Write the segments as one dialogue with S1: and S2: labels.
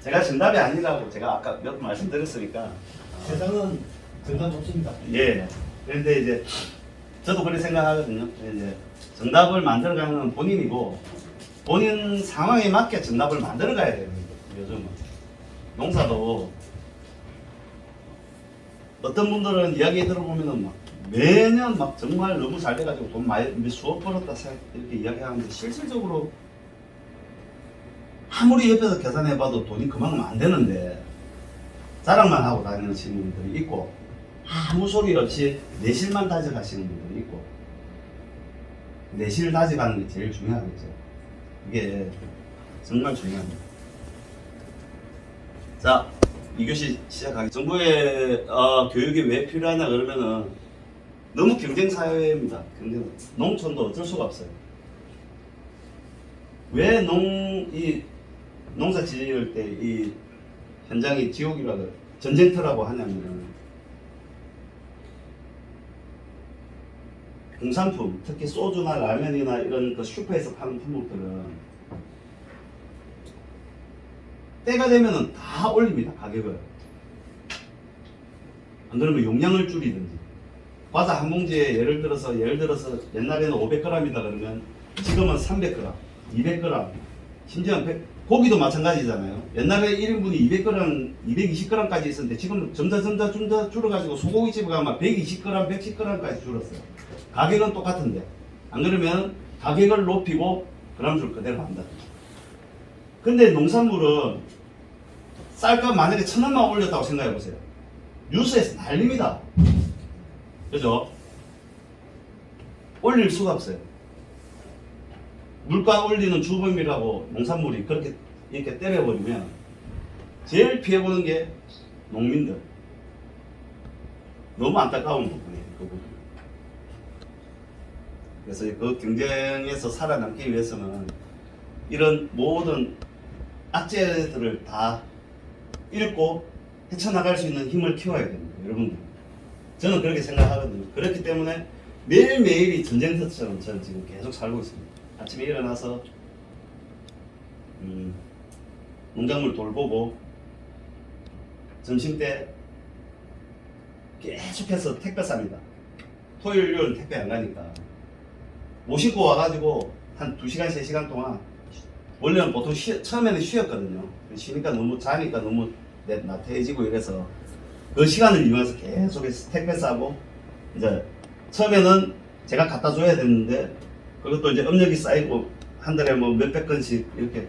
S1: 제가 정답이 아니라고 제가 아까 몇 번 말씀드렸으니까.
S2: 세상은 정답 없습니다.
S1: 예. 그런데 이제 저도 그렇게 생각하거든요. 이제 정답을 만들어가는 건 본인이고 본인 상황에 맞게 정답을 만들어가야 되는 거예요. 요즘은 농사도 어떤 분들은 이야기 들어보면은 막 매년 막 정말 너무 잘 돼가지고 돈 많이 수억 벌었다 이렇게 이야기하는데 실질적으로 아무리 옆에서 계산해봐도 돈이 그만큼 안 되는데 자랑만 하고 다니시는 분들이 있고 아무 소리 없이 내실만 다져가시는 분들이 있고 내실 다져가는 게 제일 중요하겠죠. 이게 정말 중요합니다. 자, 2교시 시작하기. 정부의 교육이 왜 필요하냐 그러면은 너무 경쟁 사회입니다. 경쟁. 농촌도 어쩔 수가 없어요. 왜 농사 지을 때 이 현장이 지옥이라고 전쟁터라고 하냐면은 공산품, 특히 소주나 라면이나 이런 그 슈퍼에서 파는 품목들은 때가 되면은 다 올립니다, 가격을. 안 그러면 용량을 줄이든지. 과자 한 봉지에 예를 들어서 옛날에는 500g이다 그러면 지금은 300g, 200g, 심지어 고기도 마찬가지잖아요. 옛날에 1인분이 200g, 220g까지 있었는데 지금 점차 줄어가지고 소고기집에 가면 120g, 110g까지 줄었어요. 가격은 똑같은데 안 그러면 가격을 높이고 그람수를 그대로 한다. 근데 농산물은 쌀값 만약에 1,000원만 올렸다고 생각해 보세요. 뉴스에서 난립니다. 그죠? 올릴 수가 없어요. 물가 올리는 주범이라고 농산물이 그렇게 이렇게 때려버리면 제일 피해보는 게 농민들. 너무 안타까운 부분이에요. 그 부분. 그래서 그 경쟁에서 살아남기 위해서는 이런 모든 악재들을 다 읽고 헤쳐나갈 수 있는 힘을 키워야 됩니다. 여러분들. 저는 그렇게 생각하거든요. 그렇기 때문에 매일매일이 전쟁터처럼 저는 지금 계속 살고 있습니다. 아침에 일어나서 농작물 돌보고 점심때 계속해서 택배 쌉니다. 토요일, 일요일 택배 안 가니까 못 신고 와가지고 한 2시간, 3시간 동안 원래는 보통 처음에는 쉬었거든요. 쉬니까 너무 자니까 너무 나태해지고 이래서 그 시간을 이용해서 계속해서 택배 싸고 이제 처음에는 제가 갖다 줘야 되는데 그것도 이제 업력이 쌓이고 한 달에 뭐 몇백 건씩 이렇게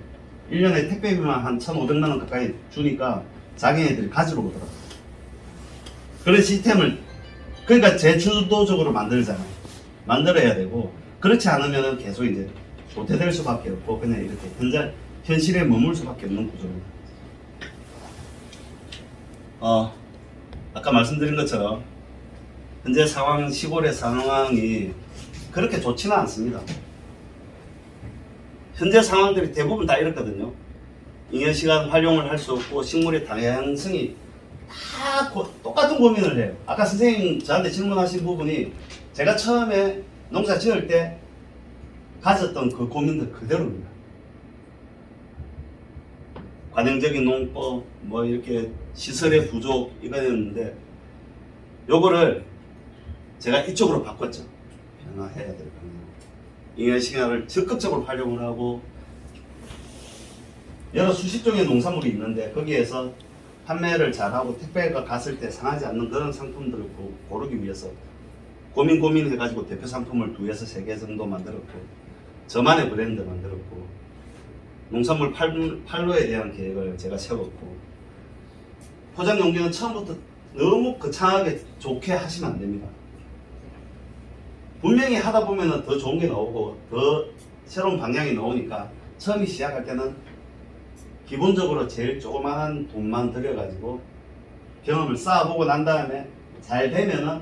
S1: 1년에 택배비만 한 1,500만 원 가까이 주니까 자기네들이 가지러 오더라고요. 그런 시스템을 그러니까 제주도적으로 만들어야 되고 그렇지 않으면 계속 이제 도태될 수밖에 없고 그냥 이렇게 현실에 머물 수밖에 없는 구조입니다. 아까 말씀드린 것처럼 현재 상황, 시골의 상황이 그렇게 좋지는 않습니다. 현재 상황들이 대부분 다 이렇거든요. 잉여시간 활용을 할 수 없고 식물의 다양성이 다 똑같은 고민을 해요. 아까 선생님 저한테 질문하신 부분이 제가 처음에 농사 지을 때 가졌던 그 고민들 그대로입니다. 관행적인 농법, 뭐 이렇게 시설의 부족 이거였는데 요거를 제가 이쪽으로 바꿨죠. 변화해야 될 방향. 잉여시간을 적극적으로 활용을 하고 여러 수십 종의 농산물이 있는데 거기에서 판매를 잘하고 택배가 갔을 때 상하지 않는 그런 상품들을 고르기 위해서 고민해가지고 대표 상품을 2에서 3개 정도 만들었고 저만의 브랜드 만들었고 농산물 판로에 대한 계획을 제가 세웠고 포장 용기는 처음부터 너무 거창하게 좋게 하시면 안 됩니다. 분명히 하다 보면 더 좋은 게 나오고 더 새로운 방향이 나오니까 처음에 시작할 때는 기본적으로 제일 조그마한 돈만 들여가지고 경험을 쌓아보고 난 다음에 잘 되면은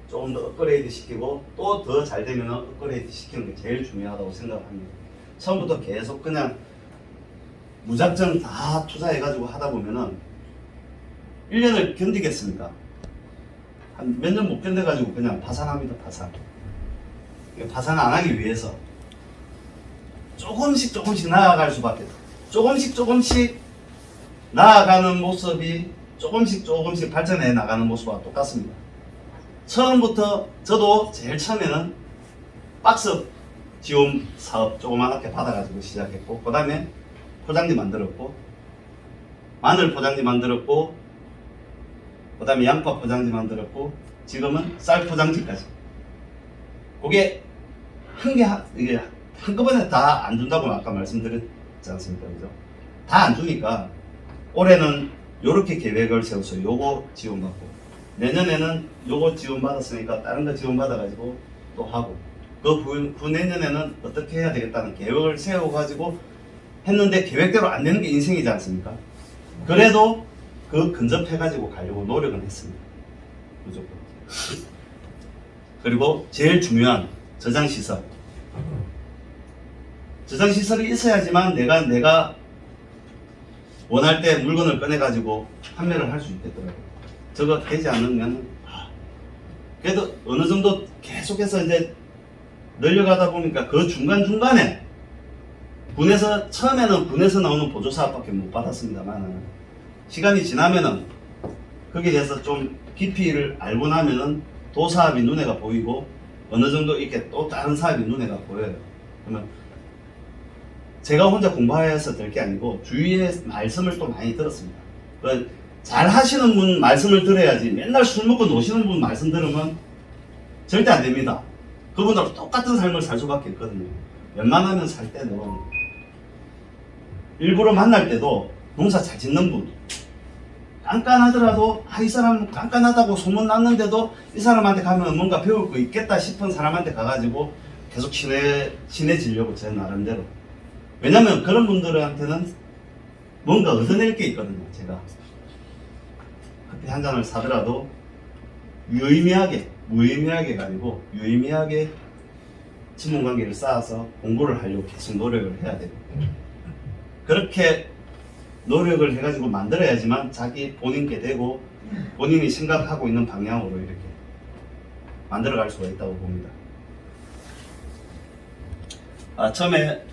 S1: 조금 더 업그레이드 시키고 또 더 잘 되면은 업그레이드 시키는 게 제일 중요하다고 생각합니다. 처음부터 계속 그냥 무작정 다 투자해가지고 하다 보면은 1년을 견디겠습니까? 한 몇 년 못 견뎌가지고 그냥 파산합니다. 파산 안 하기 위해서 조금씩 나아갈 수밖에 조금씩 나아가는 모습이 조금씩 발전해 나가는 모습과 똑같습니다. 처음부터 저도 제일 처음에는 박스 지원 사업 조그맣게 받아가지고 시작했고, 그 다음에 포장지 만들었고, 마늘 포장지 만들었고, 그 다음에 양파 포장지 만들었고, 지금은 쌀 포장지까지. 그게 이게 한꺼번에 다 안 준다고 아까 말씀드렸지 않습니까? 그죠? 다 안 주니까 올해는 요렇게 계획을 세워서 요거 지원받고, 내년에는 요거 지원받았으니까 다른 거 지원받아가지고 또 하고, 그 내년에는 어떻게 해야 되겠다는 계획을 세워가지고 했는데 계획대로 안 되는 게 인생이지 않습니까? 그래도 그 근접해가지고 가려고 노력은 했습니다. 무조건. 그리고 제일 중요한 저장시설. 저장시설이 있어야지만 내가 원할 때 물건을 꺼내가지고 판매를 할 수 있겠더라고요. 저거 되지 않으면, 그래도 어느 정도 계속해서 이제 늘려가다 보니까 그 중간중간에 처음에는 군에서 나오는 보조사업밖에 못 받았습니다만, 시간이 지나면은 거기에 대해서 좀 깊이를 알고 나면은 도사업이 눈에가 보이고, 어느 정도 이렇게 또 다른 사업이 눈에가 보여요. 그러면 제가 혼자 공부해서 될 게 아니고 주위의 말씀을 또 많이 들었습니다. 잘 하시는 분 말씀을 들어야지, 맨날 술 먹고 노시는 분 말씀 들으면 절대 안 됩니다. 그분하고 똑같은 삶을 살 수밖에 없거든요. 웬만하면 살 때도 일부러 만날 때도 농사 잘 짓는 분, 깐깐하더라도 이 사람 깐깐하다고 소문 났는데도 이 사람한테 가면 뭔가 배울 거 있겠다 싶은 사람한테 가가지고 계속 친해지려고 제 나름대로. 왜냐면 그런 분들한테는 뭔가 얻어낼 게 있거든요. 제가 커피 한 잔을 사더라도 무의미하게가 아니고 유의미하게 친분관계를 쌓아서 공부를 하려고 계속 노력을 해야 되고, 그렇게 노력을 해가지고 만들어야지만 본인께 되고 본인이 생각하고 있는 방향으로 이렇게 만들어갈 수가 있다고 봅니다. 처음에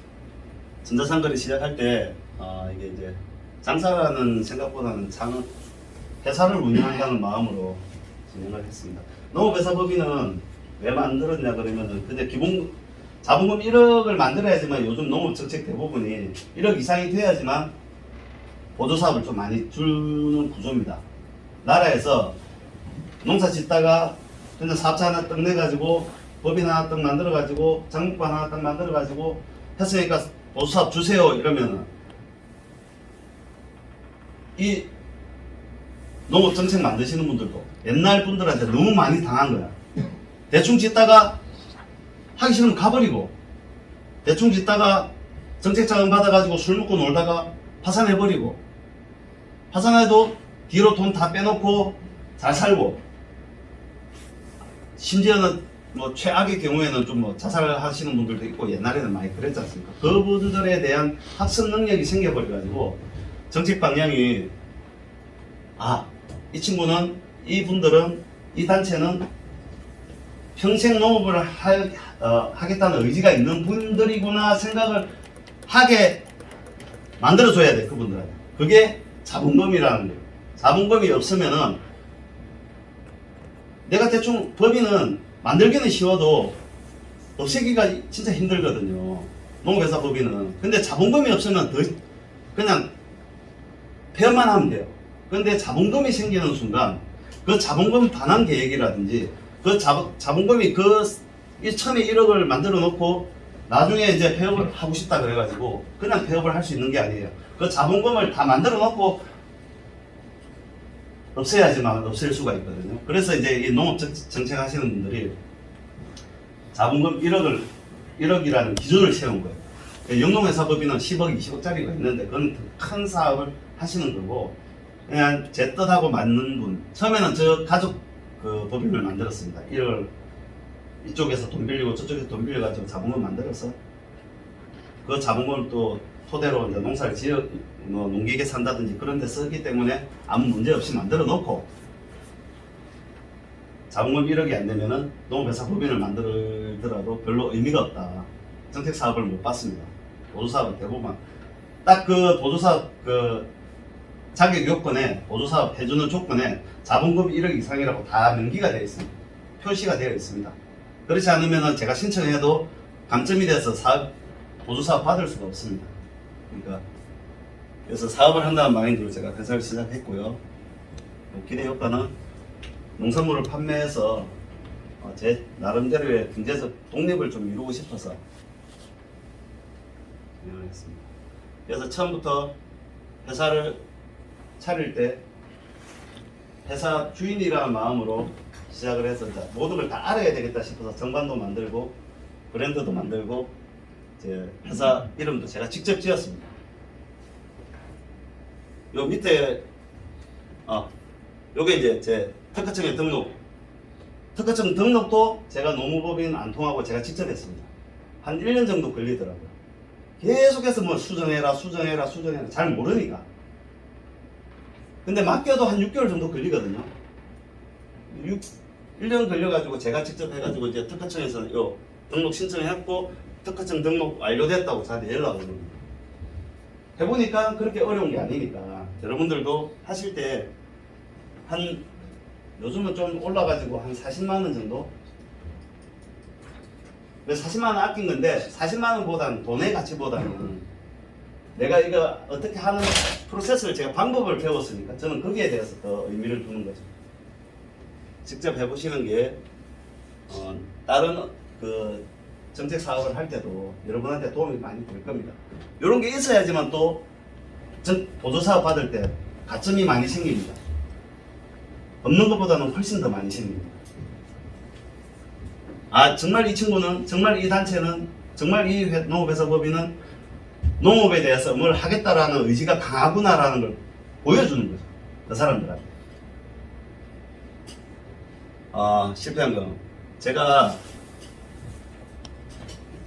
S1: 전자상거래 시작할 때 이게 이제 장사라는 생각보다는 회사를 운영한다는 마음으로 진행을 했습니다. 농업회사법인은 왜 만들었냐 그러면은 근데 기본 자본금 1억을 만들어야지만, 요즘 농업정책 대부분이 1억 이상이 돼야지만 보조사업을 좀 많이 주는 구조입니다. 나라에서 농사 짓다가 그냥 사업자 하나 떡 내가지고 법인 하나 떡 만들어가지고 장목반 하나 떡 만들어가지고 했으니까 보조사업 주세요 이러면은 이 농업정책 만드시는 분들도 옛날 분들한테 너무 많이 당한 거야. 대충 짓다가 하기 싫으면 가버리고, 대충 짓다가 정책자금 받아가지고 술 먹고 놀다가 파산해버리고, 파산해도 뒤로 돈 다 빼놓고 잘 살고, 심지어는 뭐 최악의 경우에는 좀 뭐 자살하시는 분들도 있고, 옛날에는 많이 그랬지 않습니까? 그분들에 대한 학습 능력이 생겨버려가지고 정책 방향이 이 분들은, 이 단체는 평생 농업을 하겠다는 의지가 있는 분들이구나 생각을 하게 만들어줘야 돼, 그분들한테. 그게 자본금이라는 거예요. 자본금이 없으면은 내가 대충 법인은 만들기는 쉬워도 없애기가 진짜 힘들거든요. 농업회사 법인은. 근데 자본금이 없으면 그냥 폐업만 하면 돼요. 근데 자본금이 생기는 순간 그 자본금 반환 계획이라든지 그 자본금이 이 처음에 1억을 만들어 놓고 나중에 이제 폐업을 하고 싶다 그래가지고 그냥 폐업을 할 수 있는 게 아니에요. 그 자본금을 다 만들어 놓고 없애야지만 없앨 수가 있거든요. 그래서 이제 이 농업 정책 하시는 분들이 자본금 1억이라는 기준을 세운 거예요. 영농회사법인은 10억, 20억짜리가 있는데 그건 큰 사업을 하시는 거고, 그냥 제 뜻하고 맞는 분. 처음에는 저 가족 법인을 만들었습니다. 1억을 이쪽에서 돈 빌리고 저쪽에서 돈 빌려가지고 자본금 만들어서 그 자본금을 또 토대로 이제 농사를 농기계 산다든지 그런 데 쓰기 때문에 아무 문제 없이 만들어 놓고, 자본금 1억이 안 되면은 농업회사 법인을 만들더라도 별로 의미가 없다. 정책 사업을 못 받습니다. 보조사업은 대부분 딱 그 보조사업 자격 요건에 보조사업 해주는 조건에 자본금 1억 이상이라고 다 명기가 되어 있습니다. 표시가 되어 있습니다. 그렇지 않으면 제가 신청해도 감점이 돼서 보조사업 받을 수가 없습니다. 그러니까 그래서 사업을 한다는 마인드로 제가 회사를 시작했고요. 기대 효과는 농산물을 판매해서 제 나름대로의 경제적 독립을 좀 이루고 싶어서 진행을 했습니다. 그래서 처음부터 회사를 차릴 때 회사 주인이라는 마음으로 시작을 해서 모든 걸 다 알아야 되겠다 싶어서 정관도 만들고 브랜드도 만들고 제 회사 이름도 제가 직접 지었습니다. 요 밑에 요게 이제 제 특허청의 특허청 등록도 제가 노무법인 안 통하고 제가 직접 했습니다. 한 1년 정도 걸리더라고요. 계속해서 뭐 수정해라 잘 모르니까. 근데 맡겨도 한 6개월 정도 걸리거든요. 1년 걸려가지고 제가 직접 해가지고 이제 특허청에서 요 등록 신청했고 특허청 등록 완료됐다고 저한테 연락을 옵니다. 해보니까 그렇게 어려운 게 아니니까 여러분들도 하실 때 한 요즘은 좀 올라가지고 한 40만 원 정도? 40만 원 아낀 건데 40만 원보다는 돈의 가치보다는 내가 이거 어떻게 하는 프로세스를 제가 방법을 배웠으니까 저는 거기에 대해서 더 의미를 두는 거죠. 직접 해보시는 게 다른 그 정책 사업을 할 때도 여러분한테 도움이 많이 될 겁니다. 이런 게 있어야지만 또 보조 사업 받을 때 가점이 많이 생깁니다. 없는 것보다는 훨씬 더 많이 생깁니다. 정말 이 친구는, 정말 이 단체는, 정말 이 농업회사법인은 농업에 대해서 뭘 하겠다라는 의지가 강하구나라는 걸 보여주는 거죠. 그 사람들한테. 실패한 거. 제가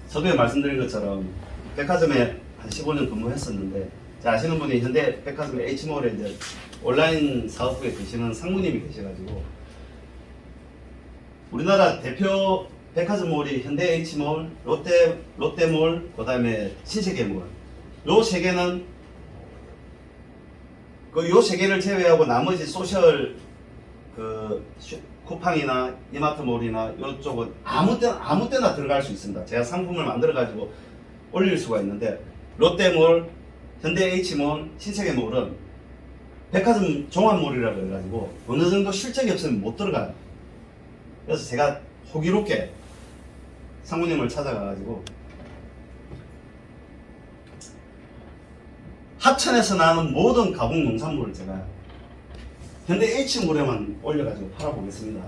S1: 서두에 말씀드린 것처럼 백화점에 한 15년 근무했었는데, 자, 아시는 분이 현대 백화점의 H몰에 이제 온라인 사업부에 계시는 상무님이 계셔가지고, 우리나라 대표 백화점몰이 현대 H몰, 롯데몰, 그 다음에 신세계몰. 요 세 개는, 요 세 개를 제외하고 나머지 소셜, 쿠팡이나 이마트몰이나 요쪽은 아무 때나 들어갈 수 있습니다. 제가 상품을 만들어가지고 올릴 수가 있는데, 롯데몰, 현대 H몰, 신세계몰은 백화점 종합몰이라고 해가지고 어느 정도 실적이 없으면 못 들어가요. 그래서 제가 호기롭게 상무님을 찾아가가지고 하천에서 나는 모든 가공 농산물을 제가 현대 H몰에만 올려가지고 팔아보겠습니다.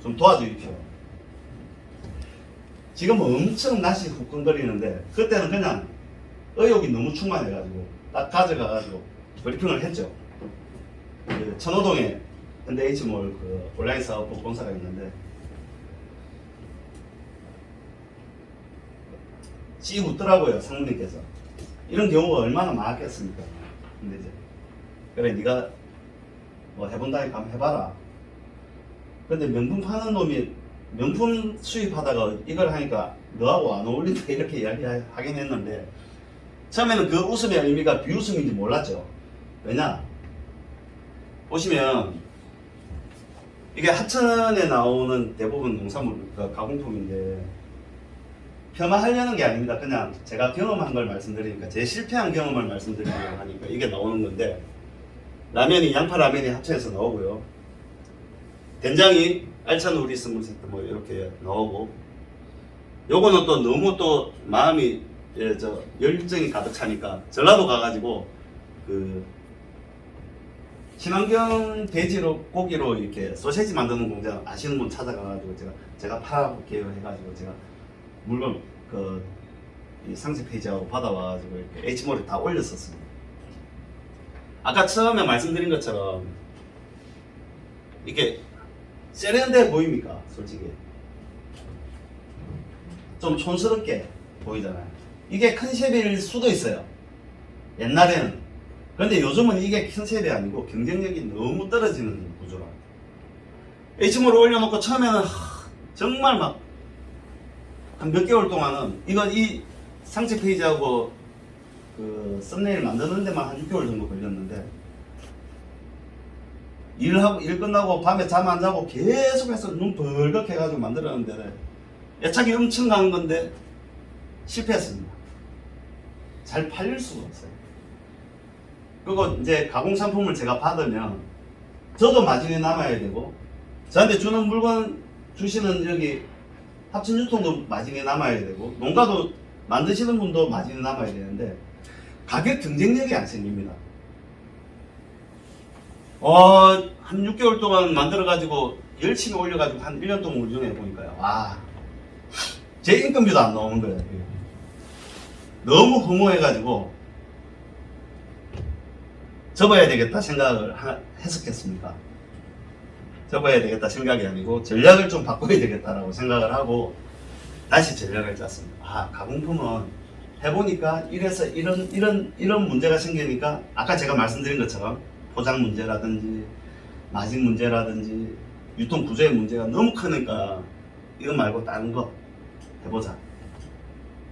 S1: 좀 도와주십시오. 지금 엄청 낯이 후끈거리는데 그때는 그냥 의욕이 너무 충만해가지고 딱 가져가가지고 브리핑을 했죠. 그 천호동에 현대 H몰 그 온라인 사업 본사가 있는데 씩 웃더라고요, 상무님께서. 이런 경우가 얼마나 많았겠습니까? 근데 이제 그래 네가 뭐 해본다니까 한번 해봐라. 근데 명품 파는 놈이 명품 수입하다가 이걸 하니까 너하고 안 어울린다 이렇게 이야기하긴 했는데 처음에는 그 웃음의 의미가 비웃음인지 몰랐죠. 왜냐? 보시면 이게 하천에 나오는 대부분 농산물 가공품인데 폄하하려는 게 아닙니다. 그냥 제가 경험한 걸 말씀드리니까 제 실패한 경험을 말씀드리려고 하니까 이게 나오는 건데 라면이 양파 라면이 합쳐서 나오고요. 된장이 알찬 우리 스물세트 뭐 이렇게 나오고 요거는 또 너무 또 마음이 열정이 가득 차니까 전라도 가가지고 그 친환경 돼지로 고기로 이렇게 소세지 만드는 공장 아시는 분 찾아가가지고 제가 팔아볼게요 해가지고 제가 물건 이 상세 페이지하고 받아와가지고 이렇게 H몰에 다 올렸었습니다. 아까 처음에 말씀드린 것처럼 이게 세련돼 보입니까? 솔직히 좀 촌스럽게 보이잖아요. 이게 컨셉일 수도 있어요. 옛날에는. 그런데 요즘은 이게 컨셉이 아니고 경쟁력이 너무 떨어지는 구조라. H몰을 올려놓고 처음에는 정말 막 한 몇 개월 동안은 이 상세 페이지하고 그 썸네일 만드는 데만 한 6개월 정도 걸렸는데 일 끝나고 밤에 잠 안 자고 계속해서 눈 벌겋게 해가지고 만들었는데 애착이 엄청 가는 건데 실패했습니다. 잘 팔릴 수가 없어요. 그리고 이제 가공 상품을 제가 받으면 저도 마진이 남아야 되고 저한테 주는 물건 주시는 여기 합천 유통도 마진이 남아야 되고 농가도 만드시는 분도 마진이 남아야 되는데 가격 경쟁력이 안 생깁니다. 한 6개월 동안 만들어가지고 열심히 올려가지고 한 1년 동안 운영해 보니까요. 와, 제 인건비도 안 나오는 거예요. 너무 허무해가지고 접어야 되겠다 생각을 했었겠습니까? 접어야 되겠다 생각이 아니고 전략을 좀 바꿔야 되겠다라고 생각을 하고 다시 전략을 짰습니다. 가공품은 해보니까 이래서 이런 문제가 생기니까 아까 제가 말씀드린 것처럼 포장 문제라든지 마진 문제라든지 유통 구조의 문제가 너무 크니까 이거 말고 다른 거 해보자.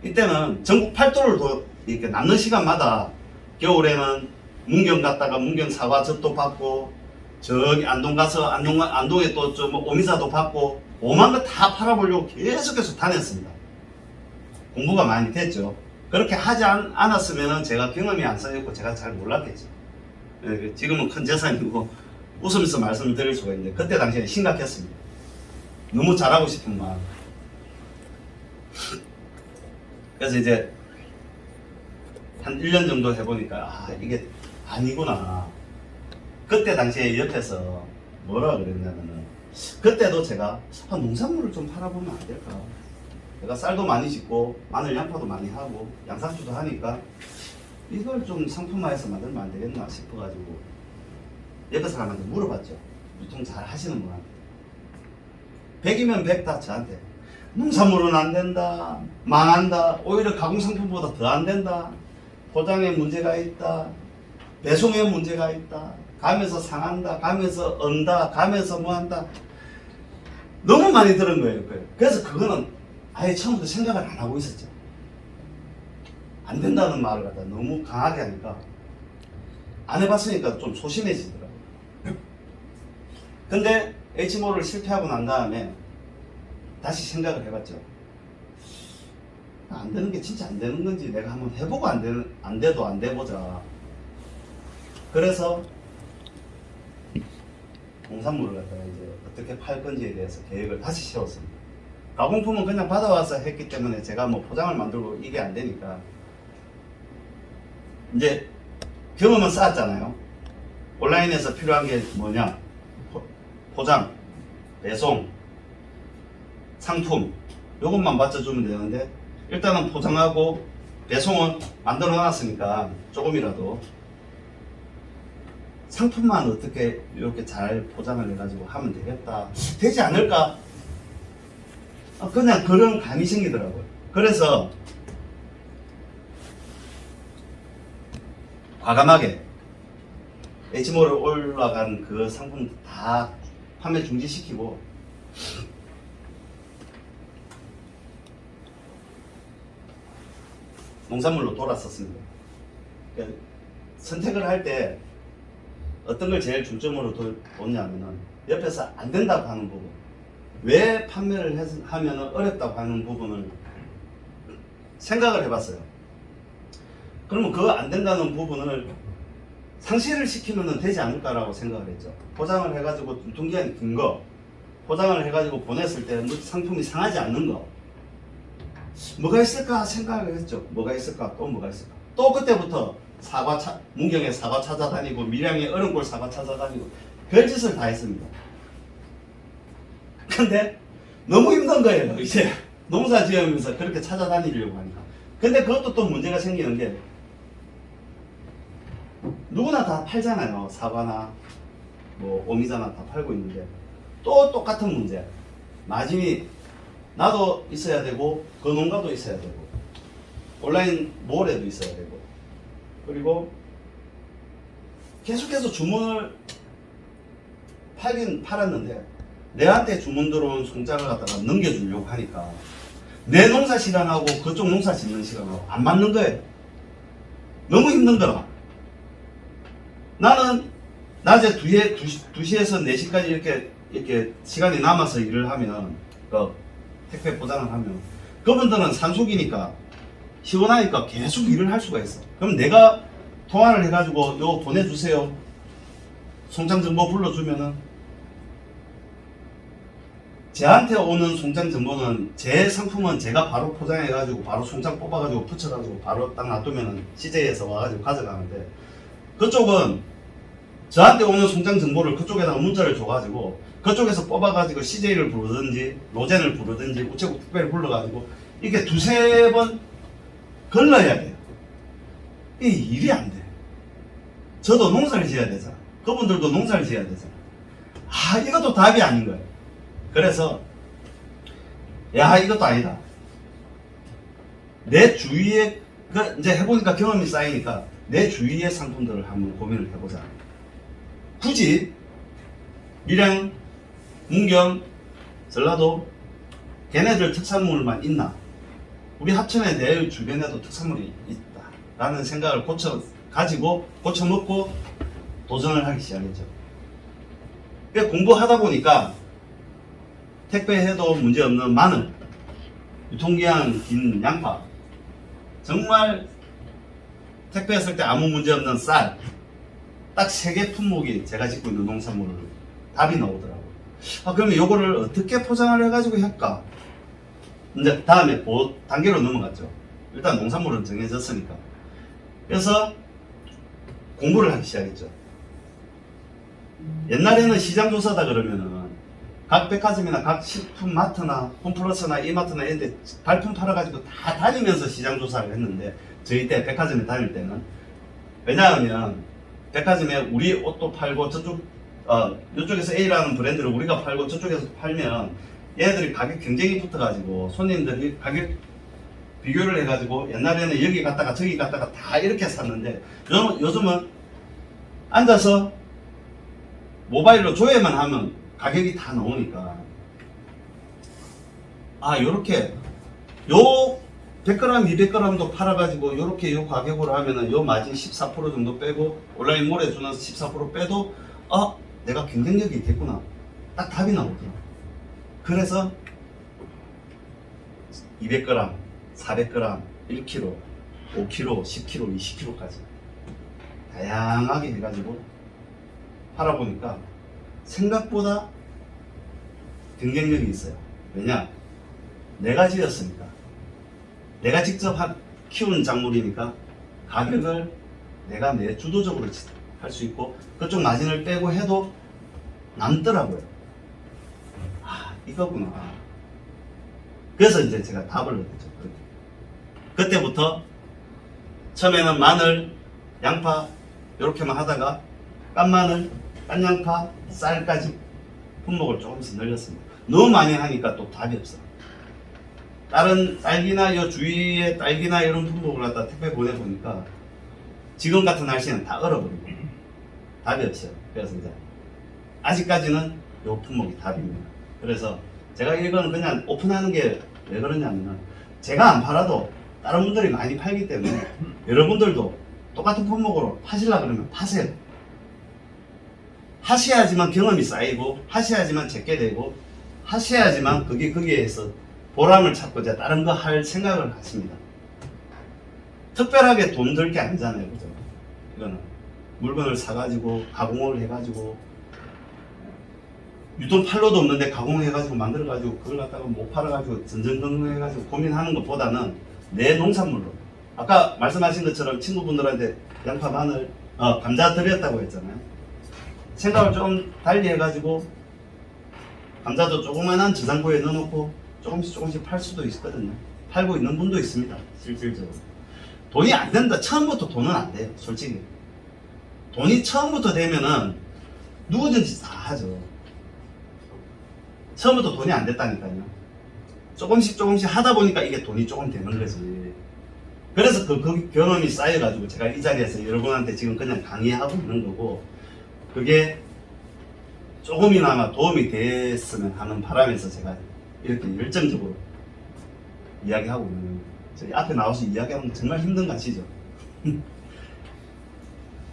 S1: 이때는 전국 팔도를 이렇게 남는 시간마다 겨울에는 문경 갔다가 문경 사과 즙도 받고 저기 안동 가서 안동에 또 좀 오미자도 받고 오만 거 다 팔아보려고 계속해서 다녔습니다. 공부가 많이 됐죠. 그렇게 하지 않았으면 제가 경험이 안 쌓였고 제가 잘 몰랐겠죠. 지금은 큰 재산이고 웃으면서 말씀을 드릴 수가 있는데 그때 당시에 심각했습니다. 너무 잘하고 싶은 마음. 그래서 이제 한 1년 정도 해보니까 이게 아니구나. 그때 당시에 옆에서 뭐라 그랬냐면은 그때도 제가 농산물을 좀 팔아보면 안 될까. 내가 쌀도 많이 짓고 마늘 양파도 많이 하고 양상추도 하니까 이걸 좀 상품화해서 만들면 안 되겠나 싶어가지고 옆에 사람한테 물어봤죠. 유통 잘 하시는 분한테. 100이면 100 다 저한테 농산물은 안 된다, 망한다, 오히려 가공상품보다 더 안 된다, 포장에 문제가 있다, 배송에 문제가 있다, 가면서 상한다, 가면서 언다, 가면서 뭐한다. 너무 많이 들은 거예요. 그래서 그거는 아예 처음부터 생각을 안 하고 있었죠. 안 된다는 말을 갖다 너무 강하게 하니까 안 해봤으니까 좀 소심해지더라고요. 근데 H몰을 실패하고 난 다음에 다시 생각을 해봤죠. 안 되는 게 진짜 안 되는 건지 내가 한번 해보고 안 돼도 안 돼보자. 그래서 농산물을 갖다가 이제 어떻게 팔 건지에 대해서 계획을 다시 세웠습니다. 가공품은 그냥 받아와서 했기 때문에 제가 뭐 포장을 만들고 이게 안 되니까 이제 경험은 쌓았잖아요. 온라인에서 필요한 게 뭐냐? 포장, 배송, 상품 요것만 맞춰주면 되는데 일단은 포장하고 배송은 만들어 놨으니까 조금이라도 상품만 어떻게 이렇게 잘 포장을 해가지고 하면 되겠다. 되지 않을까? 그냥 그런 감이 생기더라고요. 그래서 과감하게 H몰에 올라간 그 상품 다 판매 중지시키고 농산물로 돌았었습니다. 그러니까 선택을 할 때 어떤 걸 제일 중점으로 뒀냐면은 옆에서 안 된다고 하는 부분, 왜 판매를 하면 어렵다고 하는 부분을 생각을 해봤어요. 그러면 그 안 된다는 부분을 상실을 시키면 되지 않을까라고 생각을 했죠. 포장을 해가지고 유통기한이 긴 거, 포장을 해가지고 보냈을 때 상품이 상하지 않는 거, 뭐가 있을까 생각을 했죠. 뭐가 있을까, 또 뭐가 있을까. 또 그때부터 문경에 사과 찾아다니고 밀양에 얼음골 사과 찾아다니고 별짓을 다 했습니다. 근데 너무 힘든 거예요. 이제 농사 지으면서 그렇게 찾아다니려고 하니까. 근데 그것도 또 문제가 생기는 게 누구나 다 팔잖아요. 사과나 뭐 오미자나 다 팔고 있는데 또 똑같은 문제. 마진이 나도 있어야 되고 그 농가도 있어야 되고 온라인 몰에도 있어야 되고 그리고 계속해서 주문을 팔긴 팔았는데 내한테 주문 들어온 송장을 갖다가 넘겨주려고 하니까 내 농사 시간하고 그쪽 농사 짓는 시간하고 안 맞는 거예요. 너무 힘든 거라. 나는 낮에 2시에서 4시까지 이렇게 시간이 남아서 일을 하면, 택배 포장을 하면, 그분들은 산속이니까, 시원하니까 계속 일을 할 수가 있어. 그럼 내가 통화를 해가지고, 요거 보내주세요. 송장 정보 불러주면은, 저한테 오는 송장 정보는 제 상품은 제가 바로 포장해가지고, 바로 송장 뽑아가지고, 붙여가지고, 바로 딱 놔두면은 CJ에서 와가지고 가져가는데, 그쪽은 저한테 오는 송장 정보를 그쪽에다가 문자를 줘가지고 그쪽에서 뽑아가지고 CJ를 부르든지 로젠을 부르든지 우체국 특별히 불러가지고 이게 2-3번 걸러야 돼요. 이 일이 안 돼. 저도 농사를 지어야 되잖아. 그분들도 농사를 지어야 되잖아. 이것도 답이 아닌 거예요. 그래서 이것도 아니다. 내 주위에 이제 해보니까 경험이 쌓이니까 내 주위의 상품들을 한번 고민을 해보자. 굳이 밀양, 문경, 전라도 걔네들 특산물만 있나? 우리 하천에 내 주변에도 특산물이 있다 라는 생각을 가지고 고쳐먹고 도전을 하기 시작했죠. 공부하다 보니까 택배해도 문제없는 마늘, 유통기한 긴 양파, 정말 택배했을 때 아무 문제없는 쌀, 딱 3개 품목이 제가 짓고 있는 농산물을 답이 나오더라고요. 그러면 요거를 어떻게 포장을 해가지고 할까? 이제 다음에 단계로 넘어갔죠. 일단 농산물은 정해졌으니까. 그래서 공부를 하기 시작했죠. 옛날에는 시장조사다 그러면은 각 백화점이나 각 식품마트나 홈플러스나 이마트나 이런 데 발품 팔아가지고 다 다니면서 시장조사를 했는데 저희 때 백화점에 다닐 때는 왜냐하면 백화점에 우리 옷도 팔고 이쪽에서 A라는 브랜드를 우리가 팔고 저쪽에서 팔면 얘네들이 가격 경쟁이 붙어가지고 손님들이 가격 비교를 해가지고 옛날에는 여기 갔다가 저기 갔다가 다 이렇게 샀는데 요즘은 앉아서 모바일로 조회만 하면 가격이 다 나오니까 요렇게 요 100g, 200g도 팔아가지고 요렇게 요 가격으로 하면은 요 마진 14% 정도 빼고 온라인 몰에 주는 14% 빼도 내가 경쟁력이 있겠구나. 딱 답이 나오더라. 그래서 200g, 400g, 1kg, 5kg, 10kg, 20kg까지 다양하게 해가지고 팔아보니까 생각보다 경쟁력이 있어요. 왜냐? 내가 지었으니까. 내가 직접 키운 작물이니까 가격을 내가 내 주도적으로 할 수 있고 그쪽 마진을 빼고 해도 남더라고요. 이거구나. 그래서 이제 제가 답을 얻었죠. 그때부터 처음에는 마늘, 양파 이렇게만 하다가 깐마늘, 깐양파, 쌀까지 품목을 조금씩 늘렸습니다. 너무 많이 하니까 또 답이 없어. 다른 딸기나 요 주위에 딸기나 이런 품목을 갖다 택배 보내보니까 지금 같은 날씨는 다 얼어버리고 답이 없어요. 그래서 이제 아직까지는 요 품목이 답입니다. 그래서 제가 이거는 그냥 오픈하는 게 왜 그러냐면 제가 안 팔아도 다른 분들이 많이 팔기 때문에 여러분들도 똑같은 품목으로 파시려고 그러면 파세요. 하셔야지만 경험이 쌓이고 하셔야지만 제게 되고 하셔야지만 거기에서 보람을 찾고 이제 다른 거 할 생각을 하십니다. 특별하게 돈 들 게 아니잖아요. 그죠? 이거는 물건을 사가지고 가공을 해가지고 유통 판로도 없는데 가공해가지고 만들어가지고 그걸 갖다가 못 팔아가지고 전전긍긍해가지고 고민하는 것보다는 내 농산물로 아까 말씀하신 것처럼 친구분들한테 양파, 마늘, 감자 드렸다고 했잖아요. 생각을 좀 달리 해가지고 감자도 조그만한 저장고에 넣어놓고 조금씩 팔 수도 있거든요. 팔고 있는 분도 있습니다. 실질적으로. 돈이 안 된다. 처음부터 돈은 안 돼요. 솔직히. 돈이 처음부터 되면은 누구든지 다 하죠. 처음부터 돈이 안 됐다니까요. 조금씩 하다 보니까 이게 돈이 조금 되는 거지. 그래서 그 경험이 쌓여가지고 제가 이 자리에서 여러분한테 지금 그냥 강의하고 있는 거고 그게 조금이나마 도움이 됐으면 하는 바람에서 제가 이렇게 열정적으로 이야기하고 있는 거예요. 저희 앞에 나와서 이야기하면 정말 힘든 거 아시죠?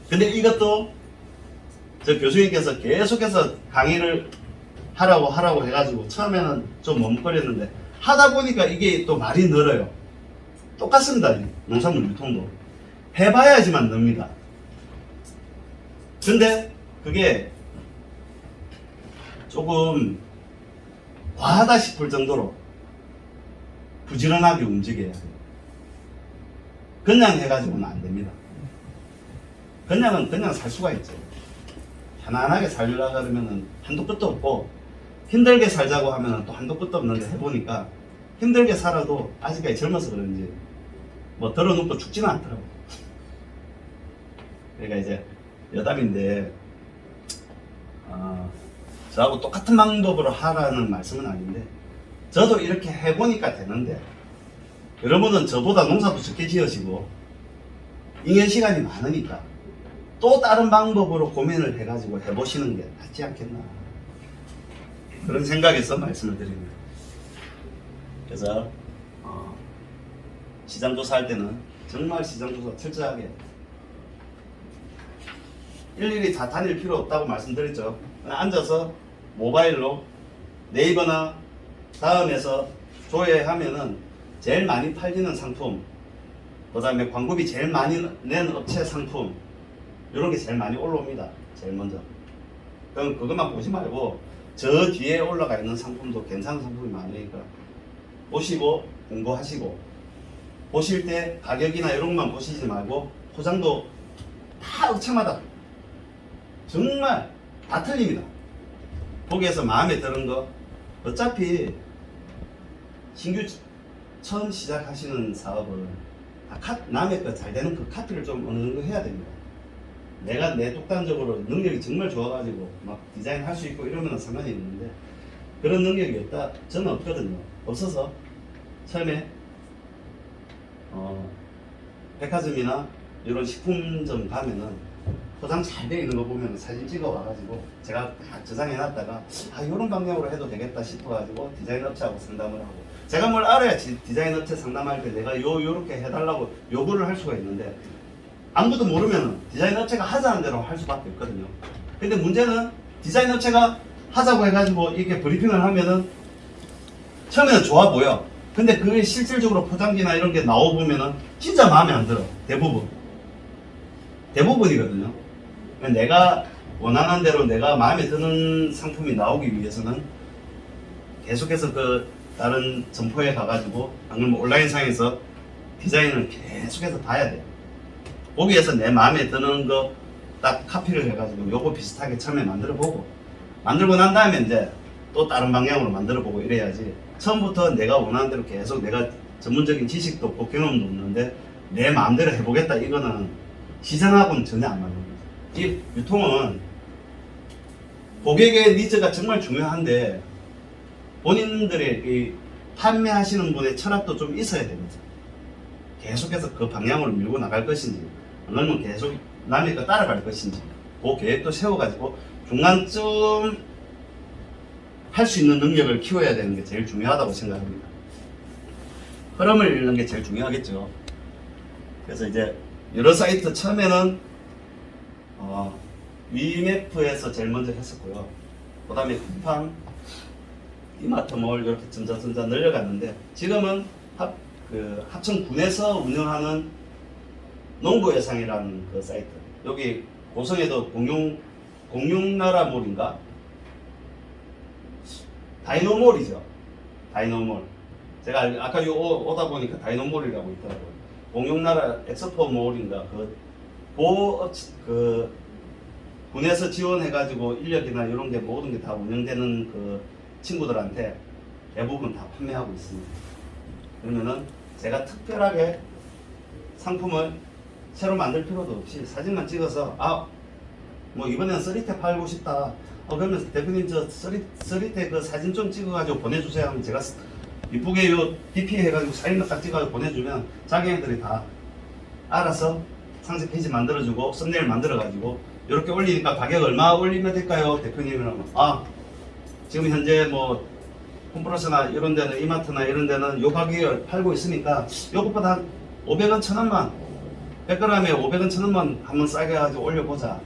S1: 근데 이것도 저 교수님께서 계속해서 강의를 하라고 해가지고 처음에는 좀 머뭇거렸는데 하다 보니까 이게 또 말이 늘어요. 똑같습니다. 농산물 유통도 해봐야지만 늡니다. 근데 그게 조금 과하다 싶을 정도로 부지런하게 움직여야 돼요. 그냥 해가지고는 안 됩니다. 그냥은 그냥 살 수가 있죠. 편안하게 살려고 그러면은 한도 끝도 없고, 힘들게 살자고 하면은 또 한도 끝도 없는데 해보니까 힘들게 살아도 아직까지 젊어서 그런지 뭐 들어눕고 죽지는 않더라고. 그러니까 이제 여담인데, 저하고 똑같은 방법으로 하라는 말씀은 아닌데, 저도 이렇게 해보니까 되는데, 여러분은 저보다 농사도 적게 지으시고 잉여 시간이 많으니까 또 다른 방법으로 고민을 해가지고 해보시는 게 낫지 않겠나, 그런 생각에서 말씀을 드립니다. 그래서 시장조사 할 때는 정말 시장조사 철저하게, 일일이 다 다닐 필요 없다고 말씀드렸죠. 앉아서 모바일로 네이버나 다음에서 조회하면은 제일 많이 팔리는 상품, 그 다음에 광고비 제일 많이 낸 업체 상품, 이런 게 제일 많이 올라옵니다. 제일 먼저. 그럼 그것만 보지 말고 저 뒤에 올라가 있는 상품도 괜찮은 상품이 많으니까 보시고 공부하시고, 보실 때 가격이나 이런 것만 보시지 말고 포장도 다 업체마다 정말 다 틀립니다. 거기에서 마음에 드는 거, 어차피 신규 처음 시작하시는 사업은 남의 거 잘 되는 그 카피를 좀 어느 정도 해야 됩니다. 내가 내 독단적으로 능력이 정말 좋아가지고 막 디자인 할 수 있고 이러면 상관이 있는데, 그런 능력이 없다? 저는 없거든요. 없어서 처음에 백화점이나 이런 식품점 가면은 포장 잘 되어 있는 거 보면 사진 찍어 와가지고 제가 다 저장해 놨다가 이런 방향으로 해도 되겠다 싶어가지고 디자인 업체하고 상담을 하고, 제가 뭘 알아야지 디자인 업체 상담할 때 내가 요렇게 해달라고 요구를 할 수가 있는데, 아무것도 모르면 디자인 업체가 하자는 대로 할 수밖에 없거든요. 근데 문제는 디자인 업체가 하자고 해가지고 이렇게 브리핑을 하면은 처음에는 좋아 보여. 근데 그게 실질적으로 포장지나 이런 게 나와보면은 진짜 마음에 안 들어. 대부분이거든요. 내가 원하는 대로 내가 마음에 드는 상품이 나오기 위해서는 계속해서 그 다른 점포에 가가지고, 안 그러면 온라인상에서 디자인을 계속해서 봐야 돼요. 거기에서 내 마음에 드는 거 딱 카피를 해가지고 요거 비슷하게 처음에 만들어보고, 만들고 난 다음에 이제 또 다른 방향으로 만들어보고 이래야지, 처음부터 내가 원하는 대로 계속 내가 전문적인 지식도 없고 경험도 없는데 내 마음대로 해보겠다, 이거는 시장하고는 전혀 안 맞는 거죠. 이 유통은 고객의 니즈가 정말 중요한데, 본인들의 이 판매하시는 분의 철학도 좀 있어야 됩니다. 계속해서 그 방향으로 밀고 나갈 것인지, 아니면 계속 남의 거 따라갈 것인지, 그 계획도 세워가지고 중간쯤 할 수 있는 능력을 키워야 되는 게 제일 중요하다고 생각합니다. 흐름을 읽는 게 제일 중요하겠죠. 그래서 이제 여러 사이트 처음에는 위메프에서 제일 먼저 했었고요. 그 다음에 쿠팡, 이마트몰 이렇게 점점 늘려갔는데, 지금은 합천군에서 운영하는 농부예상이라는 그 사이트, 여기 고성에도 공룡나라몰인가? 다이노몰이죠. 다이노몰. 제가 아까 오다 보니까 다이노몰이라고 있더라고요. 공룡나라 엑스포몰인가? 그 군에서 지원해가지고 인력이나 이런 게 모든 게 다 운영되는 그 친구들한테 대부분 다 판매하고 있습니다. 그러면은 제가 특별하게 상품을 새로 만들 필요도 없이 사진만 찍어서 뭐 이번에는 쓰리테 팔고 싶다. 그러면 대표님 저 쓰리테 그 사진 좀 찍어가지고 보내주세요 하면 제가 이쁘게 요 DP 해가지고 사진을 딱 찍어가지고 보내주면 자기네들이 다 알아서 상세 페이지 만들어주고 썸네일 만들어가지고 이렇게 올리니까 가격 얼마 올리면 될까요? 대표님이라면 지금 현재 뭐 홈플러스나 이런 데는 이마트나 이런 데는 요 가격에 팔고 있으니까 요것보다 한 500원 1000원만 100g에 500원 1000원만 한번 싸게 가지고 올려보자.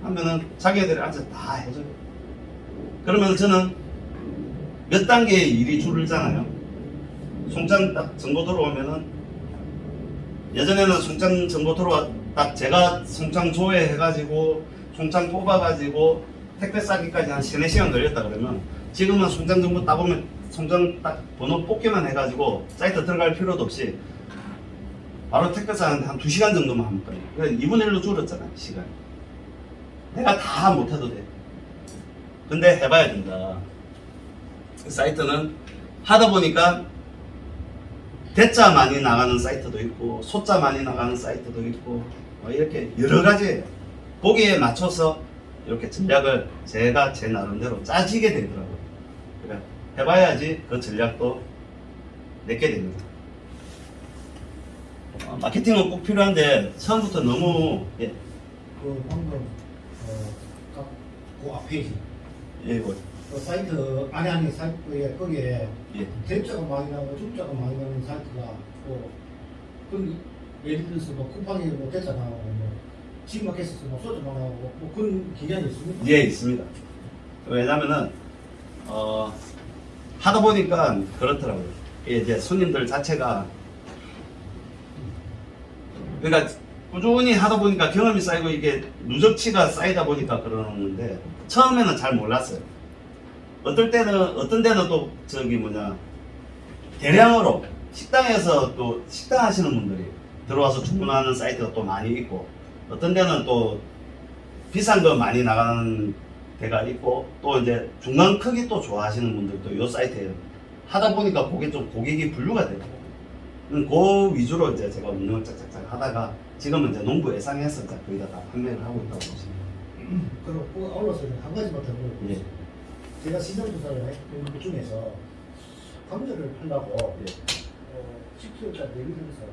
S1: 하면은 자기들이 앉아서 다 해줘요. 그러면 저는 몇 단계의 일이 줄잖아요. 송장 딱 정보 들어오면은 예전에는 송장 정보 들어와 딱 제가 송장 조회해가지고 송장 뽑아가지고 택배 싸기까지 한 3-4시간 걸렸다 그러면 지금은 송장 정보 따보면 송장 딱 번호 뽑기만 해가지고 사이트 들어갈 필요도 없이 바로 택배 싸는데 한 2시간 정도만 하면 거예요. 그러니까 2분의 1로 줄었잖아요, 시간. 내가 다 못해도 돼. 근데 해봐야 된다. 사이트는 하다 보니까 대자 많이 나가는 사이트도 있고 소자 많이 나가는 사이트도 있고 이렇게 여러 가지예요. 거기에 맞춰서 이렇게 전략을 제가 제 나름대로 짜지게 되더라고요. 그래 해봐야지 그 전략도 내게 됩니다. 마케팅은 꼭 필요한데 처음부터 너무
S2: 그 방금 그 앞페이지
S1: 뭐,
S2: 그 사이트 안에 사이트에 거기에
S1: 예.
S2: 대자가 많이 나오고 중자가 많이 나오는 사이트가 그 예를 들어서 뭐 쿠팡에 뭐 대자 나오고 뭐 지마켓에서 뭐 소자 나오고 뭐 그런 기간이 있습니까?
S1: 예, 있습니다. 왜냐면은 하다 보니까 그렇더라고요. 이게 이제 손님들 자체가 그러니까 꾸준히 하다 보니까 경험이 쌓이고 이게 누적치가 쌓이다 보니까 그러는데 처음에는 잘 몰랐어요. 어떤 데는 또 대량으로 식당에서 또 식당 하시는 분들이 들어와서 주문하는 사이트가 또 많이 있고 어떤 데는 또 비싼 거 많이 나가는 데가 있고 또 이제 중간 크기 또 좋아하시는 분들도 이 사이트에 하다 보니까 그게 좀 고객이 분류가 되고 그 위주로 이제 제가 운영을 짝짝짝 하다가 지금은 이제 농부 예상해서 거의 다 판매를 하고 있다고 보시면
S2: 그리고 그 아울러서 한 가지만 더 물어보겠습니다.
S1: 예.
S2: 제가 시장 조사를 했던 것 중에서 감자를 팔려고 10kg짜리 예를 들어서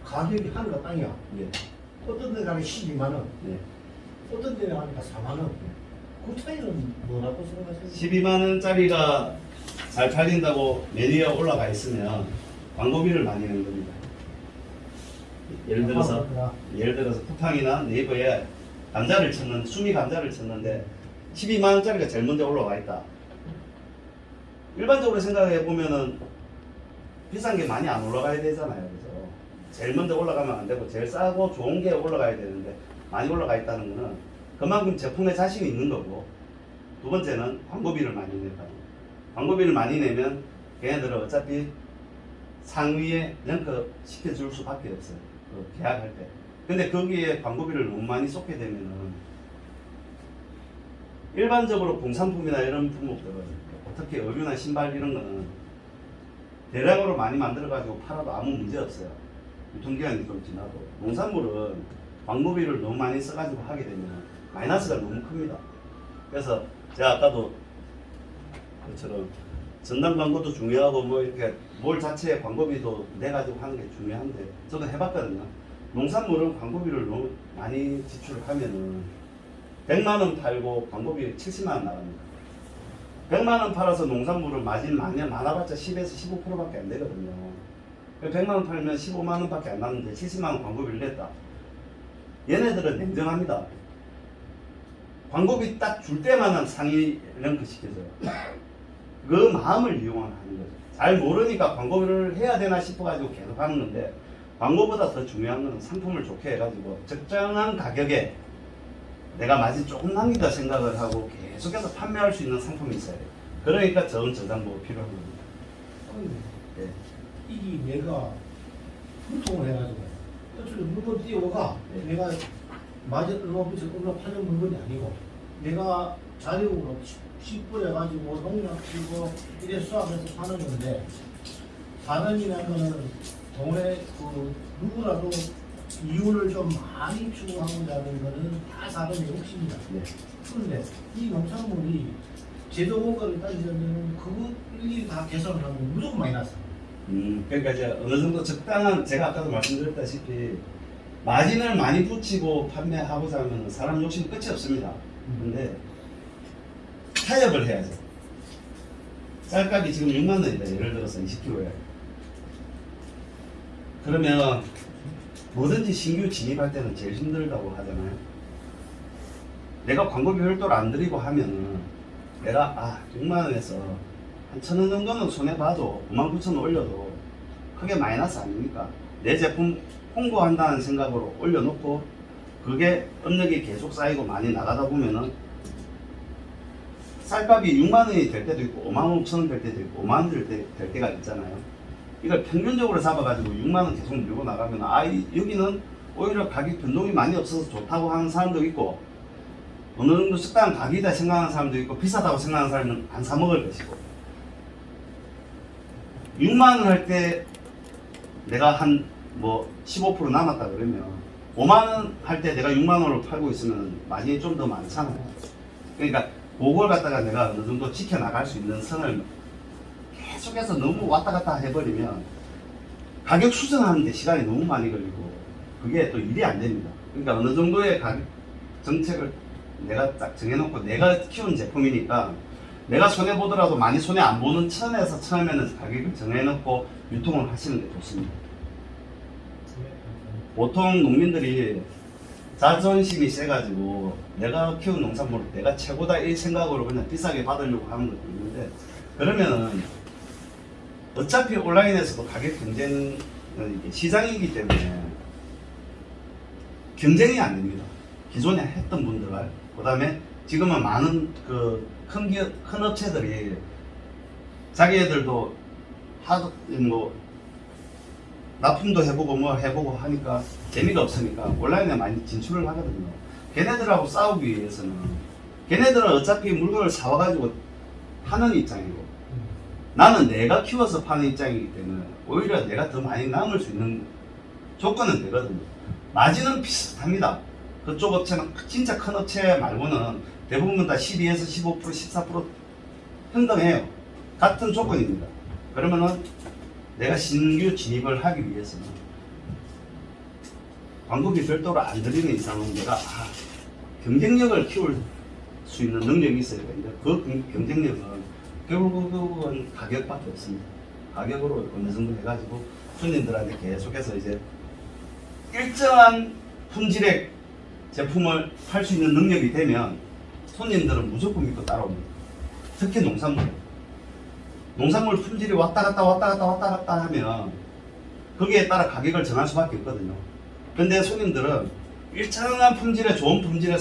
S2: 가격이 하늘과 땅이야.
S1: 예.
S2: 어떤 데 가면 12만 원,
S1: 예.
S2: 어떤 데 가니까 4만 원. 그 차이는 뭐라고 생각하세요?
S1: 12만 원짜리가 잘 팔린다고 메뉴에 올라가 있으면 광고비를 많이 내는 겁니다. 예를 들어서 쿠팡이나 네이버에 감자를 쳤는데 수미 감자를 쳤는데 12만 원짜리가 제일 먼저 올라와 있다. 일반적으로 생각해 보면은 비싼 게 많이 안 올라가야 되잖아요, 그죠? 제일 먼저 올라가면 안 되고 제일 싸고 좋은 게 올라가야 되는데 많이 올라가 있다는 거는 그만큼 제품에 자신이 있는 거고 두 번째는 광고비를 많이 낸다. 광고비를 많이 내면 걔네들은 어차피 상위에 랭크 시켜줄 수밖에 없어요. 그 계약할 때. 근데 거기에 광고비를 너무 많이 쏟게 되면은 일반적으로 공산품이나 이런 품목들은 특히 의류나 신발 이런 거는 대량으로 많이 만들어가지고 팔아도 아무 문제 없어요. 유통기한이 좀 지나도. 농산물은 광고비를 너무 많이 써가지고 하게 되면 마이너스가 너무 큽니다. 그래서 제가 아까도 그처럼 전담 광고도 중요하고 뭐 이렇게 뭘 자체에 광고비도 내가지고 하는 게 중요한데 저도 해봤거든요. 농산물은 광고비를 너무 많이 지출을 하면은 100만 원 팔고 광고비 70만 원 나갑니다. 100만 원 팔아서 농산물을 마진 많아봤자 10에서 15%밖에 안 되거든요. 100만 원 팔면 15만 원밖에 안 나는데 70만 원 광고비를 냈다. 얘네들은 냉정합니다. 광고비 딱 줄 때만 상위 랭크 시켜줘요. 그 마음을 이용하는 거죠. 잘 모르니까 광고를 해야 되나 싶어가지고 계속 하는 건데 광고보다 더 중요한 건 상품을 좋게 해가지고 적정한 가격에 내가 마진 조금 남기다 생각을 하고 계속해서 판매할 수 있는 상품이 있어야 돼요. 그러니까 저장고가 필요한 겁니다. 네.
S2: 이게 내가 유통을 해가지고 어쩌면 물건 띄워가
S1: 네.
S2: 내가 맞아 얼마 붙여 얼마 파는 물건이 아니고 내가 자력으로 10불 해가지고 농약 치고 이래 수확해서 파는 건데 사람이라면은 동네 그 누구라도 이윤을 좀 많이 추구하고자 하는 거는 다 사람의 욕심이다.
S1: 네.
S2: 그런데 이 농산물이 제조 원가를 따지자면 그거 일일이 다 계산을 하면 무조건 마이너스.
S1: 그러니까 이제 어느 정도 적당한 제가 아까도 말씀드렸다시피 마진을 많이 붙이고 판매하고자 하면 사람 욕심 끝이 없습니다. 근데 타협을 해야죠. 쌀값이 지금 6만 원이다. 예를 들어서 20kg에. 그러면 뭐든지 신규 진입할 때는 제일 힘들다고 하잖아요. 내가 광고비 별도로 안 드리고 하면은 내가 6만 원에서 한 1,000원 정도는 손해봐도 59,000원 올려도 크게 마이너스 아닙니까? 내 제품 홍보한다는 생각으로 올려놓고 그게 업력이 계속 쌓이고 많이 나가다 보면은 쌀값이 6만 원이 될 때도 있고 5만 5천 원 될 때도 있고 5만 원 될 때가 있잖아요. 이걸 평균적으로 잡아가지고 6만 원 계속 밀고 나가면 여기는 오히려 가격 변동이 많이 없어서 좋다고 하는 사람도 있고 어느 정도 식당 가격이다 생각하는 사람도 있고 비싸다고 생각하는 사람은 안 사 먹을 것이고 6만 원 할 때 내가 한 15% 남았다 그러면 5만 원 할 때 내가 6만 원으로 팔고 있으면 마진이 좀 더 많잖아요. 그러니까 그걸 갖다가 내가 어느 정도 지켜나갈 수 있는 선을 계속해서 너무 왔다 갔다 해버리면 가격 수정하는데 시간이 너무 많이 걸리고 그게 또 일이 안 됩니다. 그러니까 어느 정도의 가격 정책을 내가 딱 정해놓고 내가 키운 제품이니까 내가 손해보더라도 많이 손해 안 보는 선에서 처음에는 가격을 정해놓고 유통을 하시는 게 좋습니다. 보통 농민들이 자존심이 세가지고 내가 키운 농산물을 내가 최고다 이 생각으로 그냥 비싸게 받으려고 하는 것도 있는데 그러면은 어차피 온라인에서도 가격 경쟁은 이게 시장이기 때문에 경쟁이 안 됩니다. 기존에 했던 분들, 그 다음에 지금은 많은 큰 업체들이 자기애들도 납품도 해보고 하니까 재미가 없으니까 온라인에 많이 진출을 하거든요. 걔네들하고 싸우기 위해서는 걔네들은 어차피 물건을 사와가지고 파는 입장이고 나는 내가 키워서 파는 입장이기 때문에 오히려 내가 더 많이 남을 수 있는 조건은 되거든요. 마진은 비슷합니다. 그쪽 업체는 진짜 큰 업체 말고는 대부분 다 12에서 15%, 14% 평등해요. 같은 조건입니다. 그러면은 내가 신규 진입을 하기 위해서는 광고비 별도로 안 들이는 이상은 내가 경쟁력을 키울 수 있는 능력이 있어야 되는데 그 경쟁력은 결국은 가격밖에 없습니다. 가격으로 어느 정도 해가지고 손님들한테 계속해서 이제 일정한 품질의 제품을 팔 수 있는 능력이 되면 손님들은 무조건 믿고 따라옵니다. 특히 농산물 품질이 왔다 갔다 하면 거기에 따라 가격을 정할 수밖에 없거든요. 근데 손님들은 일정한 품질의 좋은 품질의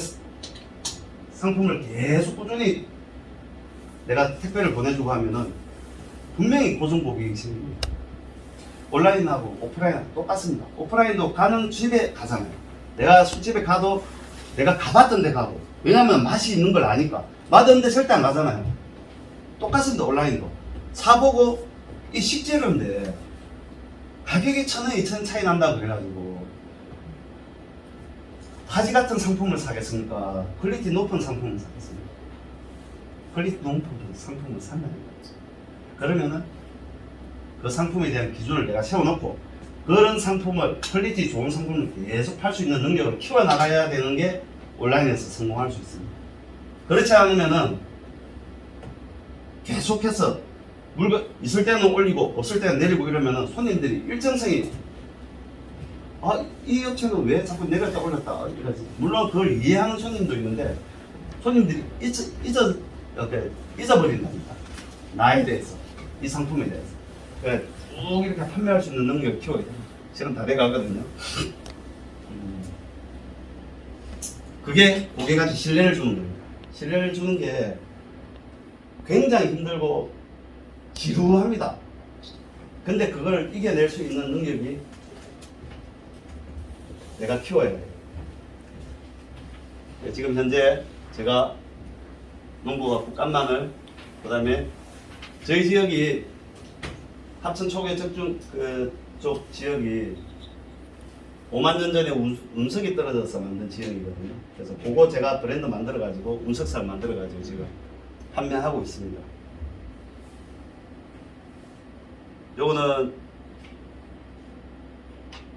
S1: 상품을 계속 꾸준히 내가 택배를 보내주고 하면은 분명히 고정고객이 생깁니다. 온라인하고 오프라인하고 똑같습니다. 오프라인도 가는 집에 가잖아요. 내가 술집에 가도 내가 가봤던 데 가고 왜냐면 맛이 있는 걸 아니까 맛없는데 절대 안 가잖아요. 똑같습니다. 온라인도 사보고 이 식재료인데 가격이 1,000원, 2,000원 차이 난다고 그래가지고 가지 같은 상품을 사겠습니까? 퀄리티 높은 상품을 사겠습니까? 퀄리티 높은 상품을 산다는 거죠. 그러면은 그 상품에 대한 기준을 내가 세워놓고 그런 상품을 퀄리티 좋은 상품을 계속 팔 수 있는 능력을 키워나가야 되는 게 온라인에서 성공할 수 있습니다. 그렇지 않으면은 계속해서 물건 있을 때는 올리고 없을 때는 내리고 이러면은 손님들이 일정성이 이 업체는 왜 자꾸 내렸다 올렸다 이러지. 물론 그걸 이해하는 손님도 있는데 손님들이 잊어버린답니다. 나에 대해서 이 상품에 대해서 쭉 이렇게 판매할 수 있는 능력을 키워야 돼요. 지금 다 돼가거든요. 그게 고객한테 신뢰를 주는 겁니다. 신뢰를 주는 게 굉장히 힘들고 지루합니다. 근데 그걸 이겨낼 수 있는 능력이 내가 키워야 돼요. 지금 현재 제가 농부가 국간마늘, 그 다음에 저희 지역이 합천 초계 적중 그쪽 지역이 5만 년 전에 운석이 떨어져서 만든 지역이거든요. 그래서 그거 제가 브랜드 만들어가지고 운석살 만들어가지고 지금 판매하고 있습니다. 요거는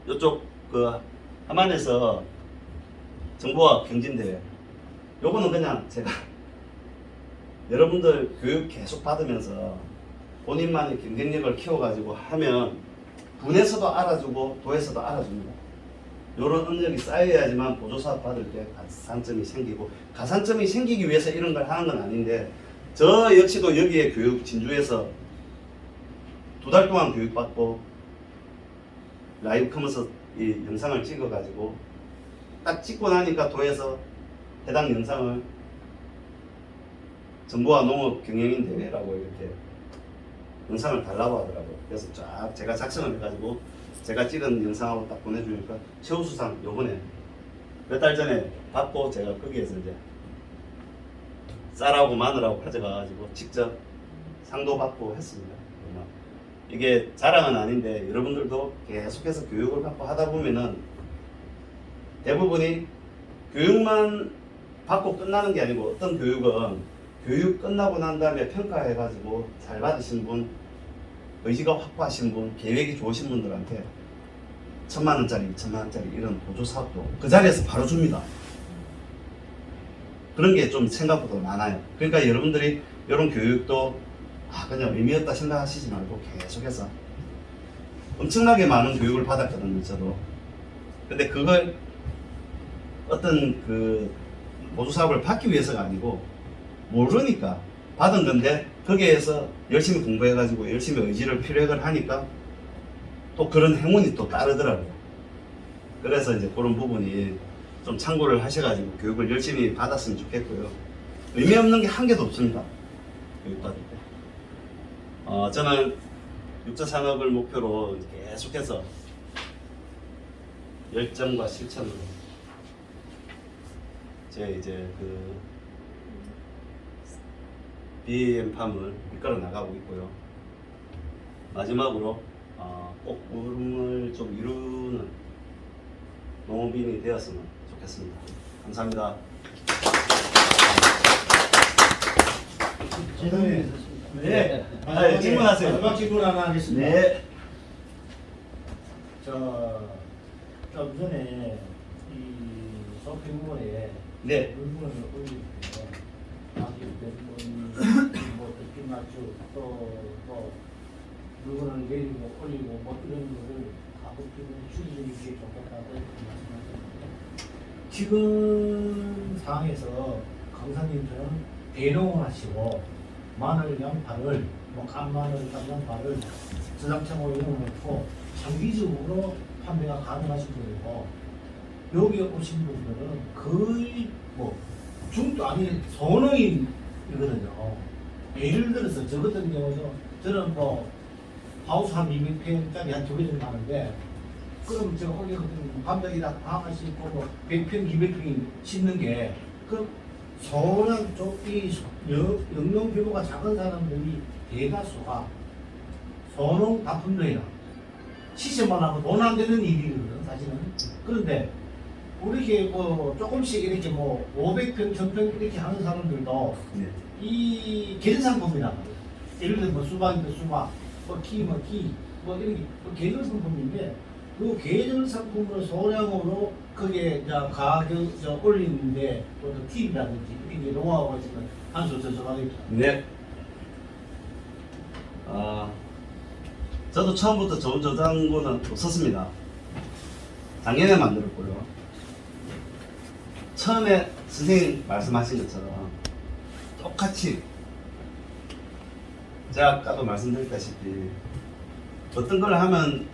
S1: 요쪽 함안에서 정보화 경진대회. 요거는 그냥 제가 여러분들 교육 계속 받으면서 본인만의 경쟁력을 키워가지고 하면 군에서도 알아주고 도에서도 알아줍니다. 이런 능력이 쌓여야지만 보조사업 받을 때 가산점이 생기고, 가산점이 생기기 위해서 이런 걸 하는 건 아닌데, 저 역시도 여기에 교육 진주에서 2달 동안 교육받고 라이브 커머스 이 영상을 찍어가지고 딱 찍고 나니까 도에서 해당 영상을 정보와 농업 경영인 대회라고 이렇게 영상을 달라고 하더라고요. 그래서 쫙 제가 작성을 해가지고 제가 찍은 영상하고 딱 보내주니까 최우수상 요번에 몇 달 전에 받고 제가 거기에서 이제 쌀하고 마늘하고 가져가가지고 직접 상도 받고 했습니다. 정말 이게 자랑은 아닌데 여러분들도 계속해서 교육을 받고 하다 보면은 대부분이 교육만 받고 끝나는 게 아니고, 어떤 교육은 교육 끝나고 난 다음에 평가해가지고 잘 받으신 분, 의지가 확고하신 분, 계획이 좋으신 분들한테 1,000만 원짜리, 2,000만 원짜리 이런 보조 사업도 그 자리에서 바로 줍니다. 그런 게 좀 생각보다 많아요. 그러니까 여러분들이 이런 교육도 그냥 의미 없다 생각하시지 말고 계속해서 엄청나게 많은 교육을 받았거든요, 저도. 근데 그걸 어떤 그 보조 사업을 받기 위해서가 아니고 모르니까 받은 건데, 거기에서 열심히 공부해가지고 열심히 의지를 피력을 하니까 또 그런 행운이 또 따르더라고요. 그래서 이제 그런 부분이 좀 참고를 하셔가지고 교육을 열심히 받았으면 좋겠고요. 의미 없는 게 한 개도 없습니다, 교육 받을 때. 저는 육자 산업을 목표로 계속해서 열정과 실천으로 제 이제 그 BAM팜을 이끌어 나가고 있고요. 마지막으로 꼭 꿈을 좀 이루는 농업인이 되었으면 좋겠습니다. 감사합니다.
S2: 제동님,
S1: 네. 질문하세요.
S2: 마지막 질문 하나 하겠습니다.
S1: 네.
S2: 좀 전에 이 서핑몰에
S1: 네.
S2: 물건을 올리는데 아기 대부분 뭐 듣기 맞추 또 물건을 내리고 올리고 뭐 이런 거를 가급적이면 줄이는 게 좋겠다고 말씀하셨는데, 지금 상황에서 강사님처럼 대농을 하시고 마늘, 양파를 뭐 깐마늘, 깐양파를 저장창으로 열어놓고 장기적으로 판매가 가능하신 분이고, 여기 오신 분들은 거의 뭐 중도 아니 소농인이거든요. 예를 들어서 저 같은 경우는 저는 뭐 하우스 한 200평짜리 한 2개 정도 하는데, 그럼 제가 거기 감독이다 방아씨 있고 뭐 100평, 200평이 심는 게, 그 소량 쪽이 영농 규모가 작은 사람들이 대다수가 소농 다품종이라 시세만 하고 돈 안 되는 일이거든 사실은. 그런데 우리 뭐 조금씩 이렇게 뭐 500평, 1000평 이렇게 하는 사람들도
S1: 네.
S2: 이 계절 상품이란 말이에요. 예를 들어 뭐 수박인데 수박, 뭐 키, 뭐 이런 게 계절 상품인데, 그 계절 상품으로 소량으로 그게 이제 가격 올리는데 또 팁이라든지 이게 노하우가 있으면 한수 전수하겠죠.
S1: 네. 저도 처음부터 좋은 저장고는 없었습니다. 작년에 만들었고요. 처음에 선생님 말씀하신 것처럼 똑같이 제가 아까도 말씀드렸다시피 어떤 걸 하면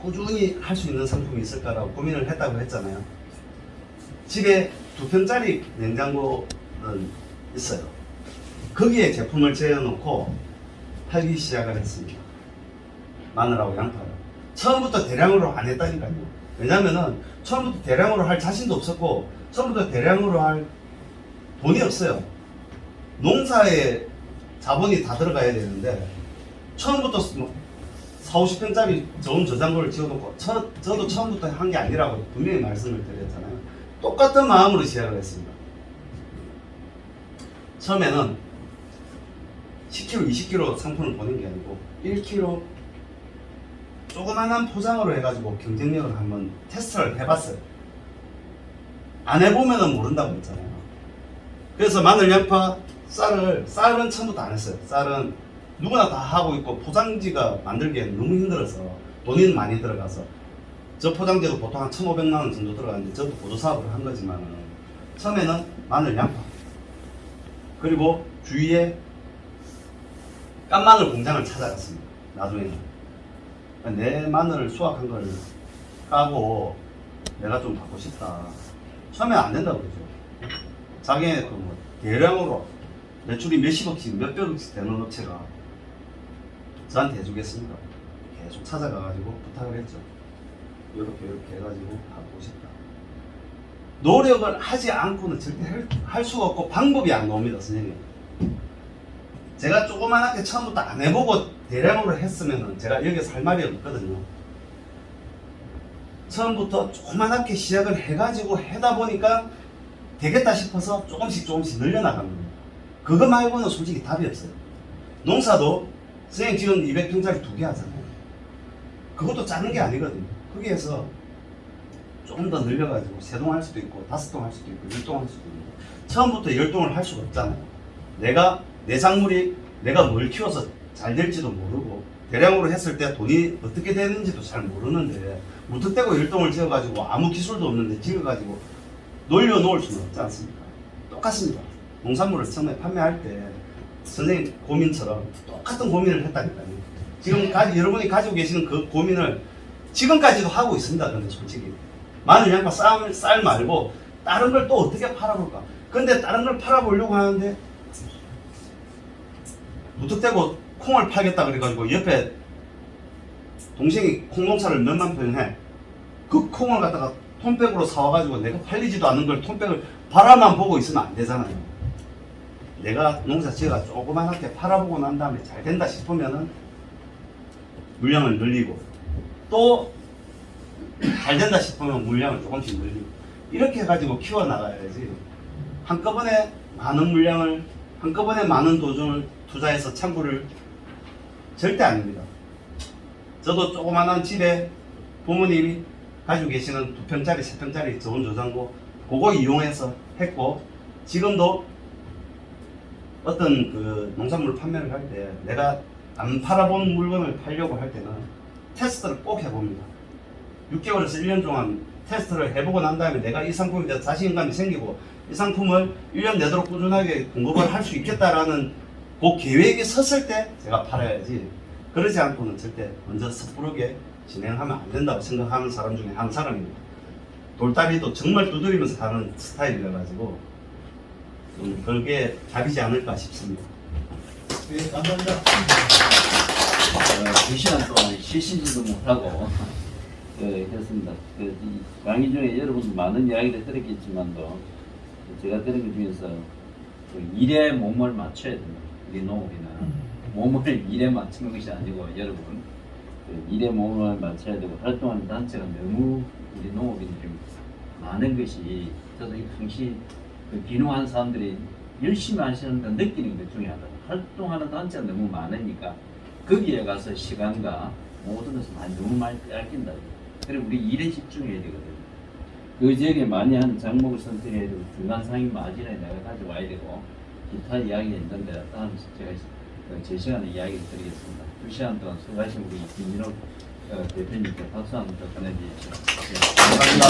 S1: 꾸준히 할 수 있는 상품이 있을까라고 고민을 했다고 했잖아요. 집에 2평짜리 냉장고는 있어요. 거기에 제품을 재워놓고 팔기 시작을 했습니다. 마늘하고 양파를. 처음부터 대량으로 안 했다니까요. 왜냐면은 처음부터 대량으로 할 자신도 없었고, 처음부터 대량으로 할 돈이 없어요. 농사에 자본이 다 들어가야 되는데, 처음부터 40~50평짜리 좋은 저장고를 지어놓고, 저도 처음부터 한 게 아니라고 분명히 말씀을 드렸잖아요. 똑같은 마음으로 시작을 했습니다. 처음에는 10kg, 20kg 상품을 보낸 게 아니고 1kg 조그만한 포장으로 해가지고 경쟁력을 한번 테스트를 해봤어요. 안 해보면은 모른다고 했잖아요. 그래서 마늘, 양파, 쌀은 처음부터 안 했어요. 쌀은 누구나 다 하고 있고 포장지가 만들기엔 너무 힘들어서 돈이 많이 들어가서 저 포장재도 보통 한 1,500만 원 정도 들어가는데 저도 보조 사업을 한 거지만은 처음에는 마늘, 양파 그리고 주위에 깐마늘 공장을 찾아갔습니다. 나중에는 내 마늘을 수확한 걸 까고 내가 좀 받고 싶다. 처음엔 안 된다고 그러죠. 자기네 그뭐 대량으로 매출이 몇십억씩 몇백억씩 되는 업체가 저한테 해주겠습니다. 계속 찾아가가지고 부탁을 했죠. 이렇게 해가지고 받고 싶다. 노력을 하지 않고는 절대 할 수가 없고 방법이 안 나옵니다, 선생님. 제가 조그만하게 처음부터 안 해보고 대량으로 했으면 제가 여기서 할 말이 없거든요. 처음부터 조그만하게 시작을 해가지고 하다 보니까 되겠다 싶어서 조금씩 늘려나간 겁니다. 그거 말고는 솔직히 답이 없어요. 농사도 선생님 지금 200평짜리 2개 하잖아요. 그것도 작은 게 아니거든요. 거기에서 조금 더 늘려가지고 3동 할 수도 있고 5동 할 수도 있고 10동 할 수도 있고 처음부터 10동을 할 수가 없잖아요. 내 작물이 내가 뭘 키워서 잘 될지도 모르고 대량으로 했을 때 돈이 어떻게 되는지도 잘 모르는데 무턱대고 10동을 지어가지고 아무 기술도 없는데 지어가지고 놀려놓을 수는 없지 않습니까? 똑같습니다. 농산물을 처음에 판매할 때 선생님 고민처럼 똑같은 고민을 했다니까요. 지금 여러분이 가지고 계시는 그 고민을 지금까지도 하고 있습니다. 근데 솔직히 마늘, 양파, 쌀 말고 다른 걸 또 어떻게 팔아볼까? 근데 다른 걸 팔아보려고 하는데 무턱대고 콩을 팔겠다 그래가지고 옆에 동생이 콩농사를 몇만 평 해. 그 콩을 갖다가 톤백으로 사와가지고 내가 팔리지도 않는 걸 톤백을 바라만 보고 있으면 안 되잖아요. 내가 농사 지어가 조그만하게 팔아보고 난 다음에 잘 된다 싶으면은 물량을 늘리고 또 잘 된다 싶으면 물량을 조금씩 늘리고 이렇게 해가지고 키워나가야지 한꺼번에 많은 물량을 한꺼번에 많은 도전을 투자해서 창구를 절대 아닙니다. 저도 조그만한 집에 부모님이 가지고 계시는 2평짜리 3평짜리 좋은 저장고 그거 이용해서 했고 지금도 어떤 그 농산물 판매를 할 때 내가 안 팔아본 물건을 팔려고 할 때는 테스트를 꼭 해봅니다. 6개월에서 1년 동안 테스트를 해보고 난 다음에 내가 이 상품에 대해서 자신감이 생기고 이 상품을 1년 내도록 꾸준하게 공급을 할 수 있겠다라는 그 계획이 섰을 때 제가 팔아야지 그러지 않고는 절대 먼저 섣부르게 진행하면 안 된다고 생각하는 사람 중에 한 사람입니다. 돌다리도 정말 두드리면서 가는 스타일이라 가지고 그게 답이지 않을까 싶습니다.
S2: 네, 감사합니다.
S3: 2시간 동안 쉬시지도 못하고 했습니다. 이 강의 중에 여러분 많은 이야기를 들었겠지만도 제가 들은 것 중에서 일에 몸을 맞춰야 됩니다. 우리 농업이나 몸을 일에 맞추는 것이 아니고 여러분 일에 몸을 맞춰야 되고 활동하는 단체가 너무 우리 농업인이 좀 많은 것이 저도 이 당시 비농한 사람들이 열심히 하시는 걸 느끼는 것 중에 하나다. 활동하는 단체가 너무 많으니까 거기에 가서 시간과 모든 것을 너무 많이 뺏긴다. 그리고 우리 일에 집중해야 되거든요. 그 지역에 많이 하는 장목을 선택해야 되고 중간 상임 마진에 내가 가져와야 되고 기타 이야기가 있는데 다음 제가 제 시간에 이야기를 드리겠습니다. 2시간 동안 수고하신 우리 김민호 대표님께 박수 한번 더 보내주십시오.
S1: 감사합니다.